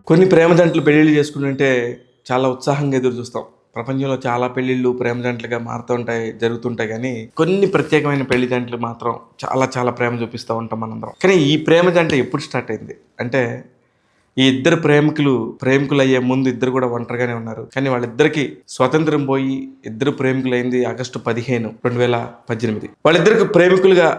కొన్ని ప్రేమ జంటలు పెళ్ళిళ్ళు చేసుకుంటుంటే చాలా ఉత్సాహంగా ఎదురు చూస్తాం. ప్రపంచంలో చాలా పెళ్ళిళ్ళు ప్రేమ జంటలుగా మారుతూ ఉంటాయి, జరుగుతుంటాయి. కానీ కొన్ని ప్రత్యేకమైన పెళ్లి జంటలు మాత్రం చాలా చాలా ప్రేమ చూపిస్తూ ఉంటాం మనందరం. కానీ ఈ ప్రేమ జంట ఎప్పుడు స్టార్ట్ అయింది అంటే, ఈ ఇద్దరు ప్రేమికులు అయ్యే ముందు ఇద్దరు కూడా ఒంటరిగానే ఉన్నారు. కానీ వాళ్ళిద్దరికి స్వతంత్రం పోయి ఇద్దరు ప్రేమికులైంది ఆగస్టు 15, 2018. వాళ్ళిద్దరికి ప్రేమికులుగా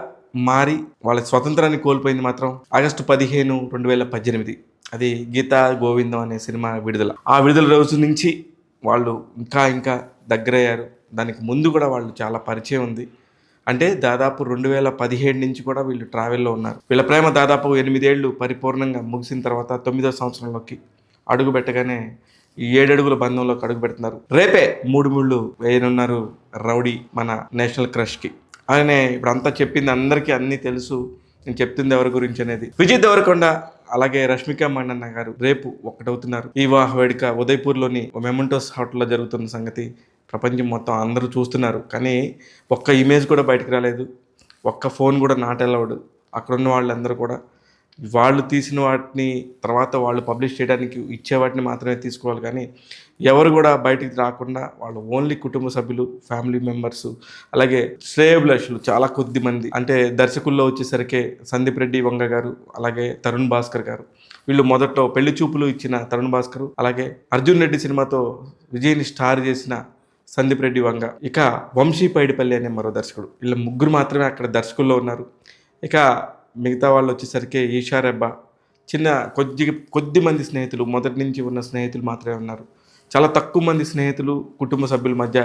మారి వాళ్ళ స్వతంత్రాన్ని కోల్పోయింది మాత్రం ఆగస్టు 15, 2018. అది గీతా గోవిందం అనే సినిమా విడుదల. ఆ విడుదల రోజు నుంచి వాళ్ళు ఇంకా ఇంకా దగ్గరయ్యారు. దానికి ముందు కూడా వాళ్ళు చాలా పరిచయం ఉంది. అంటే దాదాపు 2017 నుంచి కూడా వీళ్ళు ట్రావెల్లో ఉన్నారు. వీళ్ళ ప్రేమ దాదాపు 8 ఏళ్ళు పరిపూర్ణంగా ముగిసిన తర్వాత 9వ సంవత్సరంలోకి అడుగు పెట్టగానే ఈ 7 అడుగుల బంధంలోకి అడుగు పెడుతున్నారు. రేపే 3 ముళ్ళు వేయనున్నారు రౌడీ మన నేషనల్ క్రష్కి. ఆయనే ఇప్పుడు అంతా చెప్పింది అందరికీ అన్నీ తెలుసు. నేను చెప్తుంది ఎవరి గురించి అనేది. విజయ్ దేవరకొండ అలాగే రష్మిక మండన్న గారు రేపు ఒకటవుతున్నారు. ఈ వివాహ వేడుక ఉదయపూర్లోని మెమెంటోస్ హోటల్లో జరుగుతున్న సంగతి ప్రపంచం మొత్తం అందరూ చూస్తున్నారు. కానీ ఒక్క ఇమేజ్ కూడా బయటకు రాలేదు, ఒక్క ఫోన్ కూడా నాట్ అలౌడ్. అక్కడున్న వాళ్ళందరూ కూడా వాళ్ళు తీసిన వాటిని తర్వాత వాళ్ళు పబ్లిష్ చేయడానికి ఇచ్చే వాటిని మాత్రమే తీసుకోవాలి. కానీ ఎవరు కూడా బయటికి రాకుండా వాళ్ళు ఓన్లీ కుటుంబ సభ్యులు, ఫ్యామిలీ మెంబర్స్, అలాగే శ్రేయోభిలాషులు చాలా కొద్ది మంది. అంటే దర్శకుల్లో వచ్చేసరికి సందీప్ రెడ్డి వంగ గారు, అలాగే తరుణ్ భాస్కర్ గారు. వీళ్ళు మొదట్లో పెళ్లి చూపులు ఇచ్చిన తరుణ్ భాస్కర్, అలాగే అర్జున్ రెడ్డి సినిమాతో విజయ్ని స్టార్ చేసిన సందీప్ రెడ్డి వంగ, ఇక వంశీ పైడిపల్లి అనే మరో దర్శకుడు. వీళ్ళ ముగ్గురు మాత్రమే అక్కడ దర్శకుల్లో ఉన్నారు. ఇక మిగతా వాళ్ళు వచ్చేసరికి ఈషా రెబ్బా, చిన్న కొద్ది మంది స్నేహితులు, మొదటి నుంచి ఉన్న స్నేహితులు మాత్రమే ఉన్నారు. చాలా తక్కువ మంది స్నేహితులు, కుటుంబ సభ్యుల మధ్య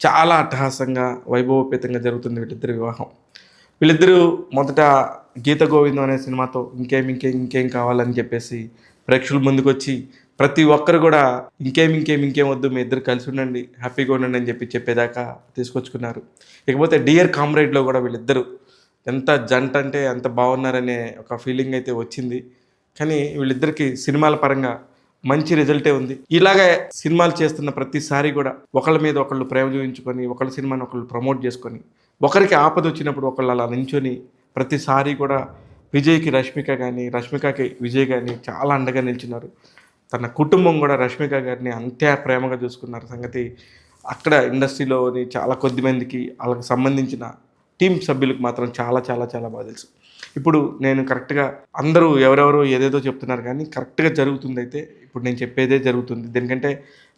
చాలా అట్టహాసంగా వైభవోపేతంగా జరుగుతుంది వీళ్ళిద్దరి వివాహం. వీళ్ళిద్దరూ మొదట గీత గోవిందం అనే సినిమాతో ఇంకేం కావాలని చెప్పేసి ప్రేక్షకుల ముందుకు వచ్చి ప్రతి ఒక్కరు కూడా ఇంకేం వద్దు, మీ ఇద్దరు కలిసి ఉండండి, హ్యాపీగా ఉండండి అని చెప్పేదాకా తీసుకొచ్చుకున్నారు. ఇకపోతే డియర్ కామ్రేడ్లో కూడా వీళ్ళిద్దరూ ఎంత జంట అంటే ఎంత బాగున్నారనే ఒక ఫీలింగ్ అయితే వచ్చింది. కానీ వీళ్ళిద్దరికి సినిమాల పరంగా మంచి రిజల్టే ఉంది. ఇలాగే సినిమాలు చేస్తున్న ప్రతిసారి కూడా ఒకళ్ళ మీద ఒకళ్ళు ప్రేమ చూపించుకొని, ఒకళ్ళ సినిమాని ఒకళ్ళు ప్రమోట్ చేసుకొని, ఒకరికి ఆపద వచ్చినప్పుడు ఒకళ్ళు అలా నించొని ప్రతిసారి కూడా విజయ్కి రష్మిక కానీ, రష్మికకి విజయ్ కానీ చాలా అండగా నిల్చున్నారు. తన కుటుంబం కూడా రష్మిక గారిని అంతే ప్రేమగా చూసుకున్నారు సంగతి అక్కడ ఇండస్ట్రీలోని చాలా కొద్ది మందికి, వాళ్ళకి సంబంధించిన టీం సభ్యులకు మాత్రం చాలా చాలా చాలా బాగా తెలుసు. ఇప్పుడు నేను కరెక్ట్గా అందరూ ఎవరెవరో ఏదేదో చెప్తున్నారు, కానీ కరెక్ట్గా జరుగుతుంది. అయితే ఇప్పుడు నేను చెప్పేదే జరుగుతుంది. దీనికంటే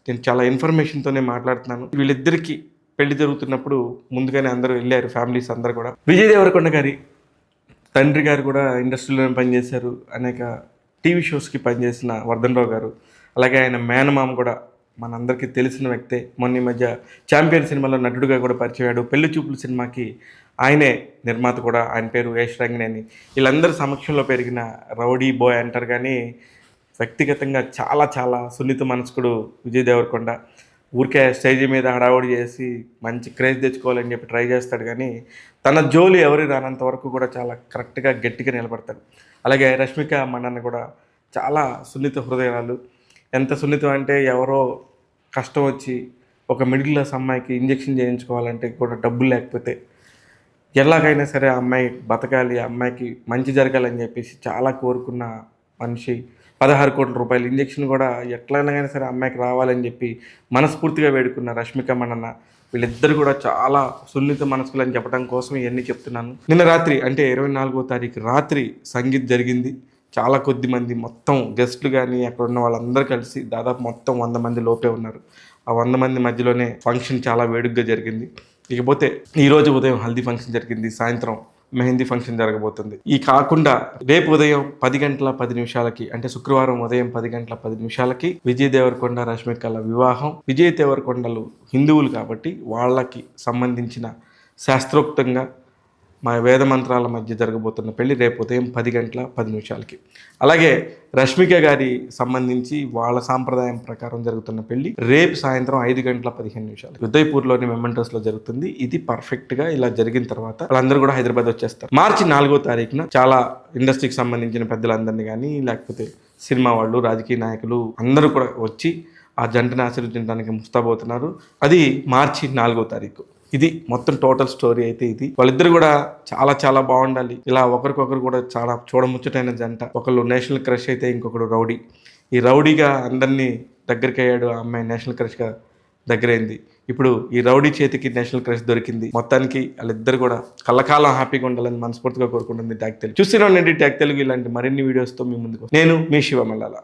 నేను చాలా ఇన్ఫర్మేషన్తోనే మాట్లాడుతున్నాను. వీళ్ళిద్దరికీ పెళ్లి జరుగుతున్నప్పుడు ముందుగానే అందరూ వెళ్ళారు, ఫ్యామిలీస్ అందరూ కూడా. విజయ్ దేవరకొండ గారి తండ్రి గారు కూడా ఇండస్ట్రీలోనే పనిచేశారు, అనేక టీవీ షోస్కి పనిచేసిన వర్ధన్ రావు గారు, అలాగే ఆయన మేనమామ కూడా మనందరికీ తెలిసిన వ్యక్తే. మొన్న ఈ మధ్య ఛాంపియన్ సినిమాలో నటుడుగా కూడా పరిచయాడు. పెళ్లి చూపుల సినిమాకి ఆయనే నిర్మాత కూడా, ఆయన పేరు యష్ రంగినేని. వీళ్ళందరి సమక్షంలో పెరిగిన రౌడీ బాయ్ అంటారు. కానీ వ్యక్తిగతంగా చాలా చాలా సున్నిత మనస్కుడు విజయ్ దేవరకొండ. ఊరికే స్టేజ్ మీద హడావుడి చేసి మంచి క్రేజ్ తెచ్చుకోవాలని చెప్పి ట్రై చేస్తాడు, కానీ తన జోలి ఎవరు రానంత వరకు కూడా చాలా కరెక్ట్గా గట్టిగా నిలబడతాడు. అలాగే రష్మిక మండన్న కూడా చాలా సున్నిత హృదయాలు. ఎంత సున్నితం అంటే, ఎవరో కష్టం వచ్చి ఒక మిడిల్ క్లాస్ అమ్మాయికి ఇంజెక్షన్ చేయించుకోవాలంటే కూడా డబ్బులు లేకపోతే ఎలాగైనా సరే ఆ అమ్మాయి బతకాలి, ఆ అమ్మాయికి మంచి జరగాలని చెప్పేసి చాలా కోరుకున్న మనిషి. 16 కోట్ల రూపాయల ఇంజెక్షన్ కూడా ఎట్లయినా సరే అమ్మాయికి రావాలని చెప్పి మనస్ఫూర్తిగా వేడుకున్న రష్మిక మండన్న. వీళ్ళిద్దరు కూడా చాలా సున్నిత మనస్కులు అని చెప్పడం కోసం ఇవన్నీ చెప్తున్నాను. నిన్న రాత్రి అంటే 24వ తారీఖు రాత్రి సంగీత్ జరిగింది. చాలా కొద్ది మంది, మొత్తం గెస్ట్లు కానీ అక్కడ ఉన్న వాళ్ళందరూ కలిసి దాదాపు మొత్తం 100 మంది లోపే ఉన్నారు. ఆ 100 మంది మధ్యలోనే ఫంక్షన్ చాలా వేడుకగా జరిగింది. ఇకపోతే ఈరోజు ఉదయం హల్దీ ఫంక్షన్ జరిగింది, సాయంత్రం మెహందీ ఫంక్షన్ జరగబోతుంది. ఈ కాకుండా రేపు ఉదయం 10:10 అంటే శుక్రవారం ఉదయం 10:10 విజయ్ దేవరకొండ రష్మికల వివాహం. విజయ్ దేవరకొండలు హిందువులు కాబట్టి వాళ్ళకి సంబంధించిన శాస్త్రోక్తంగా మా వేద మంత్రాల మధ్య జరగబోతున్న పెళ్లి రేపు ఉదయం 10:10. అలాగే రష్మిక గారి సంబంధించి వాళ్ళ సాంప్రదాయం ప్రకారం జరుగుతున్న పెళ్లి రేపు సాయంత్రం 5:15 ఉదయపూర్లోని మెమెంటోస్లో జరుగుతుంది. ఇది పర్ఫెక్ట్గా ఇలా జరిగిన తర్వాత వాళ్ళందరూ కూడా హైదరాబాద్ వచ్చేస్తారు. మార్చి 4వ తారీఖున చాలా ఇండస్ట్రీకి సంబంధించిన పెద్దలందరినీ కానీ, లేకపోతే సినిమా వాళ్ళు, రాజకీయ నాయకులు అందరూ కూడా వచ్చి ఆ జంటను ఆశీర్వదించడానికి ముస్తాబోతున్నారు. అది మార్చి 4వ తారీఖు. ఇది మొత్తం టోటల్ స్టోరీ అయితే ఇది. వాళ్ళిద్దరు కూడా చాలా చాలా బాగుండాలి. ఇలా ఒకరికొకరు కూడా చాలా చూడముచ్చటైన జంట. ఒకళ్ళు నేషనల్ క్రష్ అయితే ఇంకొకరు రౌడీ. ఈ రౌడీగా అందరినీ దగ్గరికి అయ్యాడు, ఆ అమ్మాయి నేషనల్ క్రష్గా దగ్గరైంది. ఇప్పుడు ఈ రౌడీ చేతికి నేషనల్ క్రష్ దొరికింది. మొత్తానికి వాళ్ళిద్దరు కూడా కళ్ళకాలం హ్యాపీగా ఉండాలని మనస్ఫూర్తిగా కోరుకుంటుంది ట్యాగ్ తెలుగు. చూస్తూనే ఉండండి ట్యాగ్ తెలుగు. ఇలాంటి మరిన్ని వీడియోస్తో మీ ముందుకు. నేను మీ శివ మల్లాల.